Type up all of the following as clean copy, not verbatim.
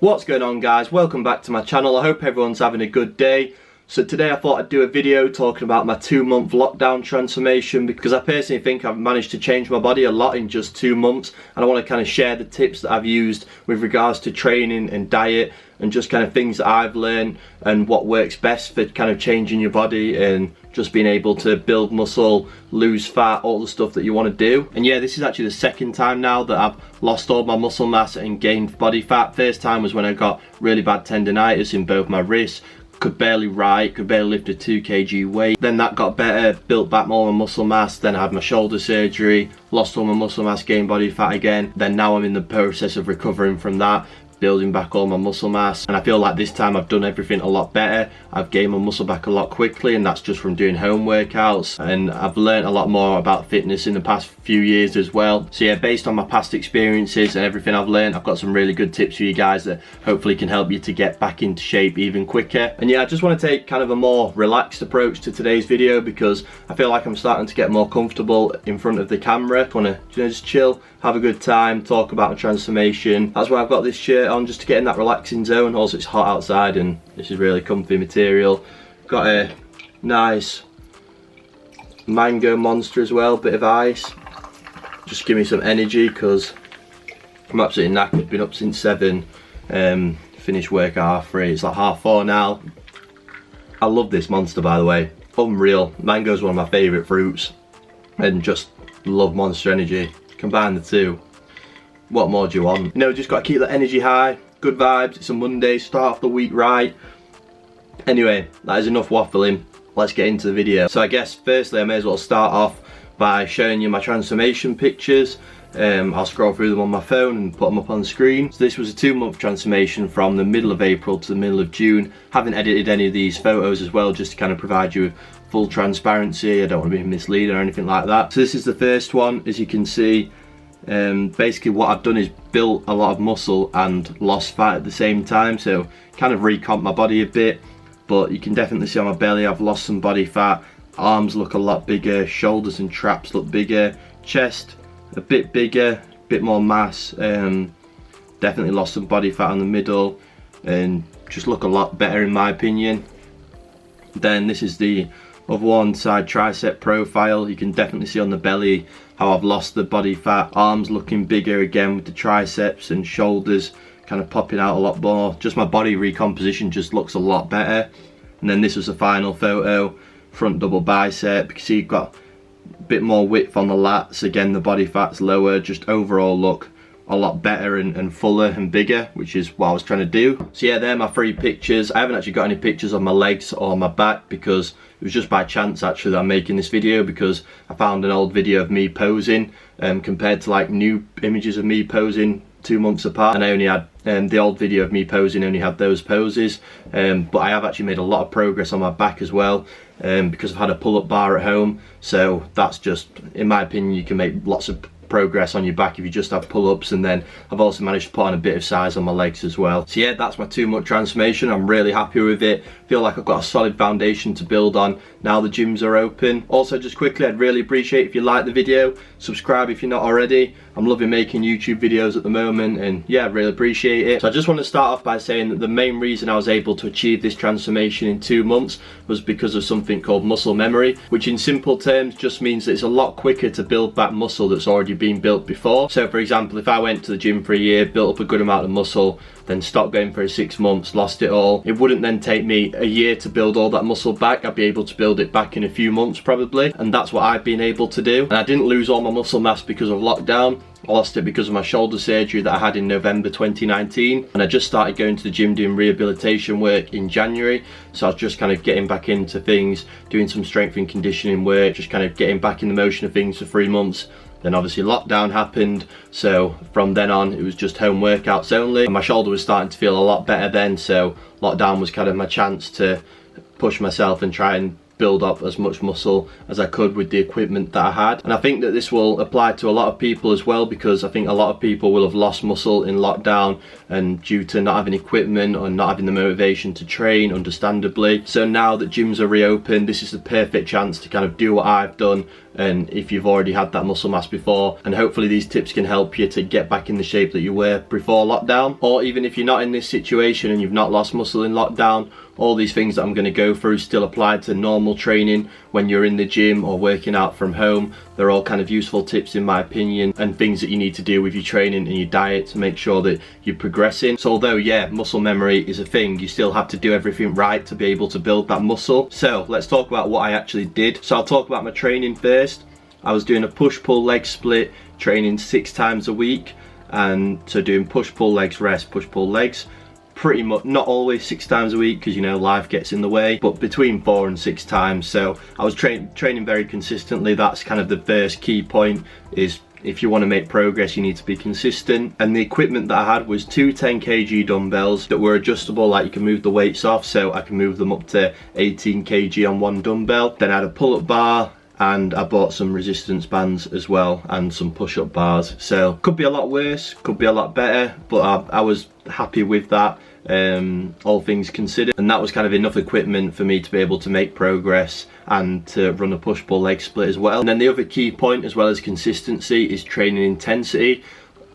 What's going on, guys? Welcome back to my channel. I hope everyone's having a good day. So today I thought I'd do a video talking about my 2-month lockdown transformation, because I personally think I've managed to change my body a lot in just 2 months, and I want to kind of share the tips that I've used with regards to training and diet and just kind of things that I've learned and what works best for kind of changing your body and just being able to build muscle, lose fat, all the stuff that you want to do. And yeah, this is actually the second time now that I've lost all my muscle mass and gained body fat. First time was when I got really bad tendonitis in both my wrists, could barely write, could barely lift a 2 kg weight. Then that got better, built back more of my muscle mass. Then I had my shoulder surgery, lost all my muscle mass, gained body fat again. Then now I'm in the process of recovering from that, building back all my muscle mass, and I feel like this time I've done everything a lot better. I've gained my muscle back a lot quickly, and that's just from doing home workouts, and I've learned a lot more about fitness in the past few years as well. So yeah, based on my past experiences and everything I've learned, I've got some really good tips for you guys that hopefully can help you to get back into shape even quicker. And yeah, I just want to take kind of a more relaxed approach to today's video, because I feel like I'm starting to get more comfortable in front of the camera. I want to, just chill, have a good time, talk about my transformation. That's why I've got this shirt on, just to get in that relaxing zone. Also, it's hot outside and this is really comfy material. Got a nice mango monster as well, bit of ice, just give me some energy because I'm absolutely knackered. Been up since 7, finished work at 3:30. It's like 4:30 now. I love this monster, by the way, unreal. Mango's one of my favourite fruits, and just love Monster Energy. Combine the two, what more do you want? You know, just got to keep that energy high, good vibes. It's a Monday, start off the week right. Anyway, that is enough waffling, let's get into the video. So I guess firstly I may as well start off by showing you my transformation pictures. I'll scroll through them on my phone and put them up on the screen. So this was a 2-month transformation from the middle of April to the middle of June. Haven't edited any of these photos as well, just to kind of provide you with full transparency. I don't want to be misleading or anything like that. So this is the first one. As you can see, basically what I've done is built a lot of muscle and lost fat at the same time, so kind of recomped my body a bit. But you can definitely see on my belly I've lost some body fat. Arms look a lot bigger, shoulders and traps look bigger, chest a bit bigger, bit more mass. Definitely lost some body fat on the middle and just look a lot better in my opinion. Then this is the other one, side tricep profile. You can definitely see on the belly how I've lost the body fat. Arms looking bigger again with the triceps, and shoulders kind of popping out a lot more. Just my body recomposition just looks a lot better. And then this was the final photo, front double bicep. You can see you've got a bit more width on the lats. Again, the body fat's lower. Just overall look a lot better and fuller and bigger, which is what I was trying to do. So yeah, they're my 3 pictures. I haven't actually got any pictures of my legs or my back, because it was just by chance actually that I'm making this video, because I found an old video of me posing compared to like new images of me posing 2 months apart, and I only had the old video of me posing only had those poses. But I have actually made a lot of progress on my back as well, because I've had a pull-up bar at home. So that's just, in my opinion, you can make lots of progress on your back if you just have pull-ups. And then I've also managed to put on a bit of size on my legs as well. So yeah, that's my 2-month transformation. I'm really happy with it. Feel like I've got a solid foundation to build on now the gyms are open. Also, just quickly, I'd really appreciate if you like the video, subscribe if you're not already. I'm loving making YouTube videos at the moment, and yeah, I really appreciate it. So I just want to start off by saying that the main reason I was able to achieve this transformation in 2 months was because of something called muscle memory, which in simple terms just means that it's a lot quicker to build back muscle that's already been built before. So for example, if I went to the gym for a year, built up a good amount of muscle, then stopped going for 6 months, lost it all, it wouldn't then take me a year to build all that muscle back. I'd be able to build it back in a few months probably, and that's what I've been able to do. And I didn't lose all my muscle mass because of lockdown. I lost it because of my shoulder surgery that I had in November 2019, and I just started going to the gym doing rehabilitation work in January. So I was just kind of getting back into things, doing some strength and conditioning work, just kind of getting back in the motion of things for 3 months. Then obviously lockdown happened, so from then on it was just home workouts only. And my shoulder was starting to feel a lot better then, so lockdown was kind of my chance to push myself and try and build up as much muscle as I could with the equipment that I had. And I think that this will apply to a lot of people as well, because I think a lot of people will have lost muscle in lockdown and due to not having equipment or not having the motivation to train, understandably. So now that gyms are reopened, this is the perfect chance to kind of do what I've done, and if you've already had that muscle mass before, and hopefully these tips can help you to get back in the shape that you were before lockdown. Or even if you're not in this situation and you've not lost muscle in lockdown, all these things that I'm going to go through still apply to normal training when you're in the gym or working out from home. They're all kind of useful tips in my opinion, and things that you need to do with your training and your diet to make sure that you're progressing. So although yeah, muscle memory is a thing, you still have to do everything right to be able to build that muscle. So let's talk about what I actually did. So I'll talk about my training first. I was doing a push-pull leg split, training 6 times a week, and so doing push-pull legs, rest, push-pull legs. Pretty much, not always 6 times a week because you know life gets in the way, but between 4 and 6 times. So I was training very consistently. That's kind of the first key point, is if you want to make progress you need to be consistent. And the equipment that I had was 2 10 kg dumbbells that were adjustable, like you can move the weights off, so I can move them up to 18 kg on one dumbbell. Then I had a pull-up bar, and I bought some resistance bands as well and some push-up bars. So could be a lot worse, could be a lot better, but I was happy with that, all things considered. And that was kind of enough equipment for me to be able to make progress and to run a push-pull leg split as well. And then the other key point, as well as consistency, is training intensity.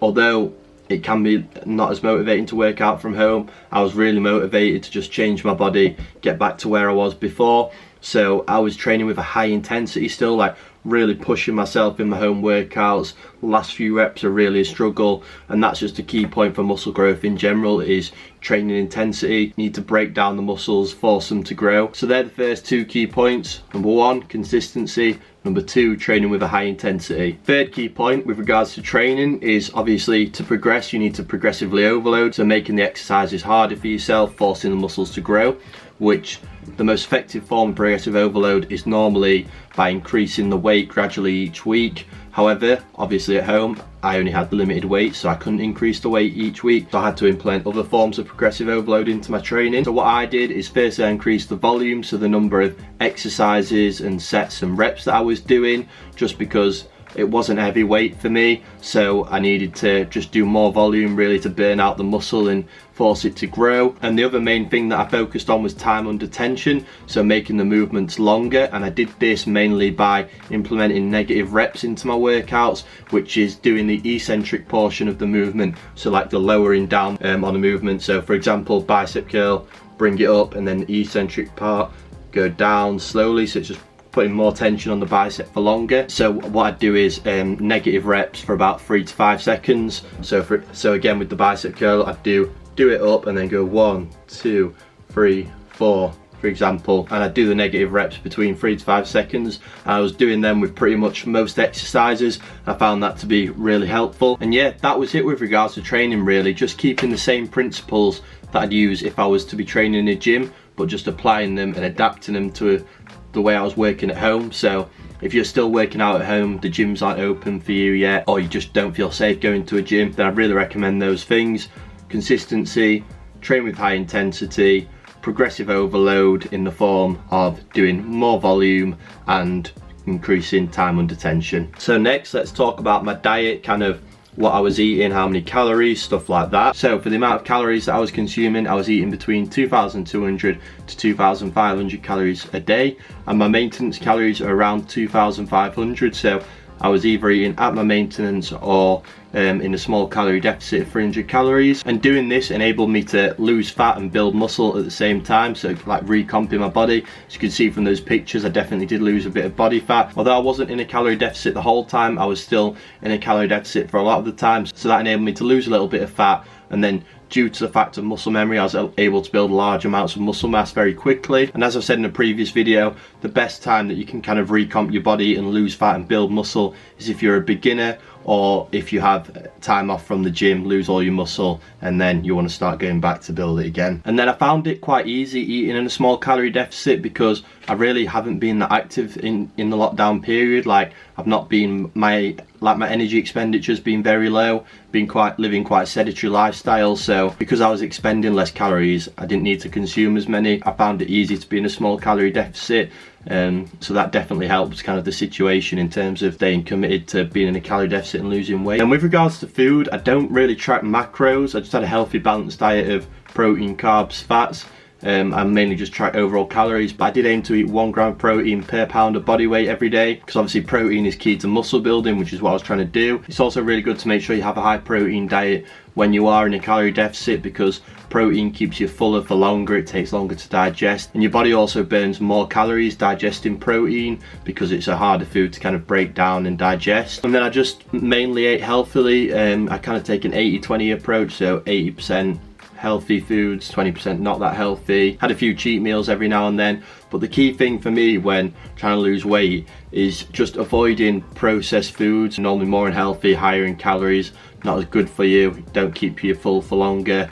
Although it can be not as motivating to work out from home, I was really motivated to just change my body, get back to where I was before. So I was training with a high intensity still, like really pushing myself in my home workouts. Last few reps are really a struggle, and that's just a key point for muscle growth in general, is training intensity. You need to break down the muscles, force them to grow. So they're the first 2 key points. Number 1, consistency. Number 2, training with a high intensity. Third key point with regards to training is obviously to progress, you need to progressively overload. So making the exercises harder for yourself, forcing the muscles to grow, which the most effective form of progressive overload is normally by increasing the weight gradually each week. However, obviously at home, I only had the limited weight, so I couldn't increase the weight each week. So I had to implement other forms of progressive overload into my training. So what I did is first I increased the volume, so the number of exercises and sets and reps that I was doing, just because it wasn't heavy weight for me, so I needed to just do more volume really to burn out the muscle and force it to grow. And the other main thing that I focused on was time under tension, so making the movements longer. And I did this mainly by implementing negative reps into my workouts, which is doing the eccentric portion of the movement, so like the lowering down on the movement. So for example, bicep curl, bring it up, and then the eccentric part, go down slowly, so it's just putting more tension on the bicep for longer. So what I do is negative reps for about 3 to 5 seconds. So again with the bicep curl, I do it up and then go 1, 2, 3, 4, for example, and I do the negative reps between 3 to 5 seconds. I was doing them with pretty much most exercises. I found that to be really helpful. And yeah, that was it with regards to training really, just keeping the same principles that I'd use if I was to be training in a gym, but just applying them and adapting them to the way I was working at home. So if you're still working out at home, the gyms aren't open for you yet, or you just don't feel safe going to a gym, then I really recommend those things. Consistency, train with high intensity, progressive overload in the form of doing more volume, and increasing time under tension. So next, let's talk about my diet, kind of what I was eating, how many calories, stuff like that. So for the amount of calories that I was consuming, I was eating between 2,200 to 2,500 calories a day, and my maintenance calories are around 2,500. So I was either eating at my maintenance or in a small calorie deficit of 300 calories. And doing this enabled me to lose fat and build muscle at the same time, so like recomping my body. As you can see from those pictures, I definitely did lose a bit of body fat. Although I wasn't in a calorie deficit the whole time, I was still in a calorie deficit for a lot of the times, so that enabled me to lose a little bit of fat. And then due to the fact of muscle memory, I was able to build large amounts of muscle mass very quickly. And as I've said in a previous video, the best time that you can kind of recomp your body and lose fat and build muscle is if you're a beginner, or if you have time off from the gym, lose all your muscle, and then you want to start going back to build it again. And then I found it quite easy eating in a small calorie deficit, because I really haven't been that active in the lockdown period. Like I've not been, my energy expenditure's been very low, living quite a sedentary lifestyle. So because I was expending less calories, I didn't need to consume as many. I found it easy to be in a small calorie deficit. So that definitely helps kind of the situation in terms of staying committed to being in a calorie deficit and losing weight. And with regards to food, I don't really track macros. I just had a healthy balanced diet of protein, carbs, fats. I mainly just track overall calories, but I did aim to eat 1 gram of protein per pound of body weight every day, because obviously protein is key to muscle building, which is what I was trying to do. It's also really good to make sure you have a high protein diet when you are in a calorie deficit, because protein keeps you fuller for longer, it takes longer to digest, and your body also burns more calories digesting protein because it's a harder food to kind of break down and digest. And then I just mainly ate healthily. I kind of take an 80-20 approach, so 80% healthy foods, 20% not that healthy. Had a few cheat meals every now and then, but the key thing for me when trying to lose weight is just avoiding processed foods, normally more unhealthy, higher in calories, not as good for you, don't keep you full for longer.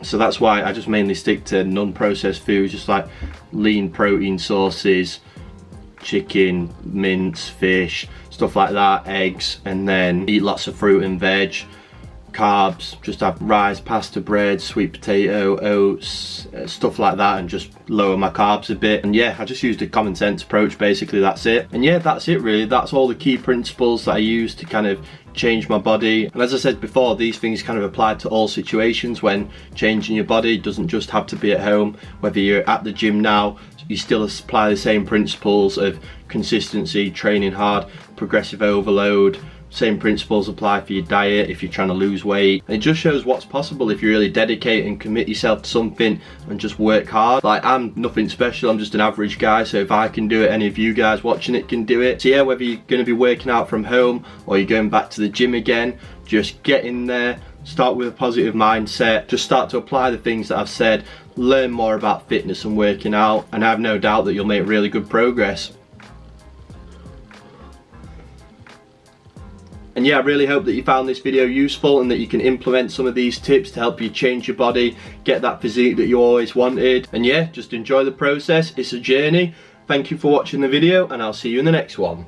So that's why I just mainly stick to non-processed foods, just like lean protein sources, chicken, mince, fish, stuff like that, eggs, and then eat lots of fruit and veg. Carbs, just have rice, pasta, bread, sweet potato, oats, stuff like that, and just lower my carbs a bit. And yeah, I just used a common sense approach, basically. That's it. And yeah, that's it really. That's all the key principles that I use to kind of change my body. And as I said before, these things kind of apply to all situations when changing your body. It doesn't just have to be at home. Whether you're at the gym now, you still apply the same principles of consistency, training hard, progressive overload. Same principles apply for your diet if you're trying to lose weight. And it just shows what's possible if you really dedicate and commit yourself to something and just work hard. Like, I'm nothing special, I'm just an average guy, so if I can do it, any of you guys watching it can do it. So yeah, whether you're going to be working out from home or you're going back to the gym again, just get in there, start with a positive mindset, just start to apply the things that I've said, learn more about fitness and working out, and I have no doubt that you'll make really good progress. And yeah, I really hope that you found this video useful and that you can implement some of these tips to help you change your body, get that physique that you always wanted. And yeah, just enjoy the process. It's a journey. Thank you for watching the video, and I'll see you in the next one.